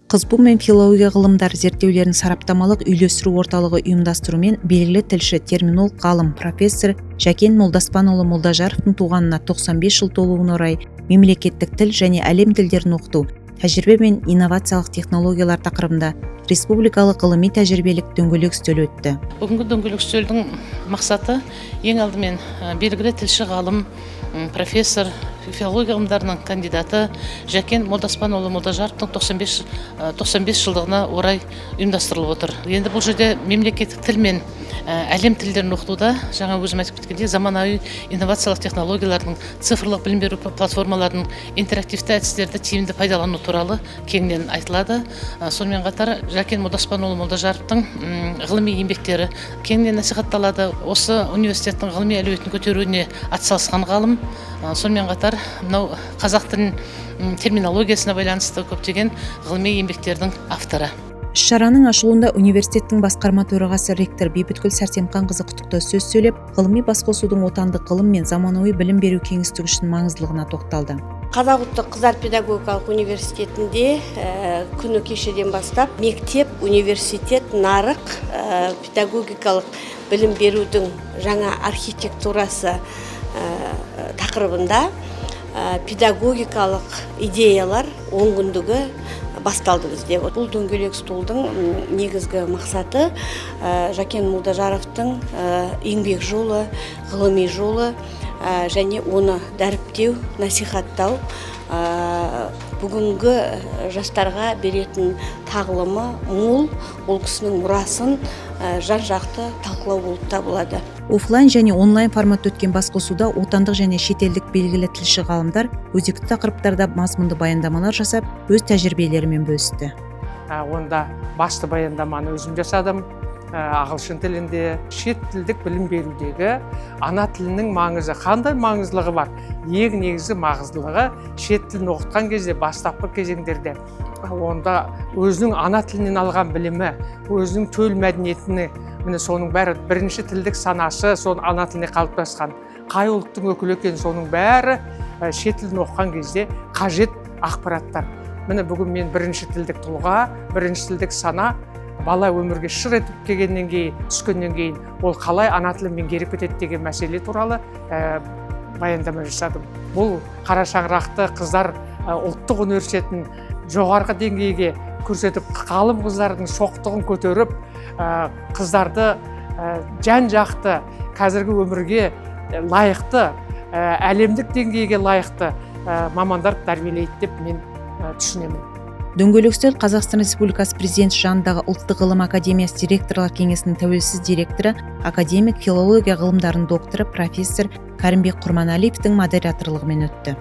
Қызбу мен филология ғылымдар зерттеулерін сараптамалық үйлестіру орталығы ұйымдастыруымен белгілі тілші, терминолог ғалым, профессор Жәкен Молдаспанұлы Молдажаровтың туғанына 95 жыл толуына орай мемлекеттік тіл және әлем тілдерін оқыту, тәжірибе мен инновациялық технологиялар тақырыбында республикалық ғылыми тәжірибелік дөңгелек үстел өтті. Бүгінгі дөңгелек үстелдің мақсаты ең алдымен белгілі тілші ғалым, профессор, филология ғылымдарының кандидаты Жәкен Молдаспанұлы Молдажаровтың 95 жылдығына орай ұйымдастырылып отыр. Енді бұл жерде мемлекеттік тіл мен әлем тілдерін оқытуда жаңа өзім айтып кеткендей заманауи инновациялық технологиялардың, цифрлық білім беру платформаларының интерактивті әдістерді тиімді пайдалану туралы кеңінен айтылады. Сонымен қатар Жәкен Молдаспанұлы Молдажаровтың ғылыми еңбектері кеңінен насихатталады. Осы университеттің ғылыми әлеуетін көтеруіне атсалысқан ғалым. Сонымен қатар мынау қазақ тілінің терминологиясына байланысты көптеген ғылыми еңбектердің авторы. Іс-шараның ашылуында университеттің басқарма төрағасы ректор Бейбіткүл Сәрсенқанқызы құттықтау сөз сөйлеп, ғылыми басқосудың отандық ғылым мен заманауи білім беру кеңістігі маңыздылығына тоқталды. Қазақ ұлттық қыздар педагогикалық университетінде күні кешеден бастап мектеп, университет, нарық, педагогикалық білім берудің жаңа архитектурасы тақырыбында педагогикалық идеялар онкүндігі басталды бізде. Бұл дөңгелек столдың негізгі мақсаты Жәкен Молдажаровтың еңбек жолы, ғылыми жолы және оны дәріптеу, насихаттау, бүгінгі жастарға беретін тағылымы мол, ол кісінің мұрасын жан-жақты талқылау болып табылады. Офлайн және онлайн форматта өткен басқосуда отандық және шетелдік белгілі тілші ғалымдар өзекті тақырыптарда мазмұнды баяндамалар жасап, өз тәжірибелерімен бөлісті. Онда басты баяндаманы өзім жасадым. Ағылшын тілінде шет тілдік білім берудегі ана тілінің маңызы, қандай маңыздылығы бар? Ең негізгі маңыздылығы шет тілін оқытқан кезде бастапқы кезеңдерде онда өзінің ана тілінен алған білімі, өзінің төл мәдениетіне, міне соның бәрі бірінші тілдік санасы соның ана тіліне қалыптасқан. Қай ұлттың өкілі екені соның бәрі шет тілін оқыған кезде қажет ақпараттар. Міне бүгін мен бірінші тілдік тұлға, бірінші тілдік сана бала өмірге шыр етіп келгеннен кейін, түскеннен кейін ол қалай ана тілін меңгеріп кетеді деген мәселе туралы баяндама жасадым. Бұл қара шаңырақты қыздар ұлттық университетін жоғарғы деңгейге көрсетіп, ғалым қыздардың шоқтығын көтеріп, қыздарды жан-жақты қазіргі өмірге лайықты, әлемдік деңгейге лайықты мамандар тәрбиелейді деп мен түсінемін. Дөңгелек үстел Қазақстан Республикасы президенті жанындағы Ұлттық ғылым академиясы директорлар кеңесінің тәуелсіз директоры, академик, филология ғылымдарының докторы, профессор Кәрімбек Құрманалиевтің модераторлығымен өтті.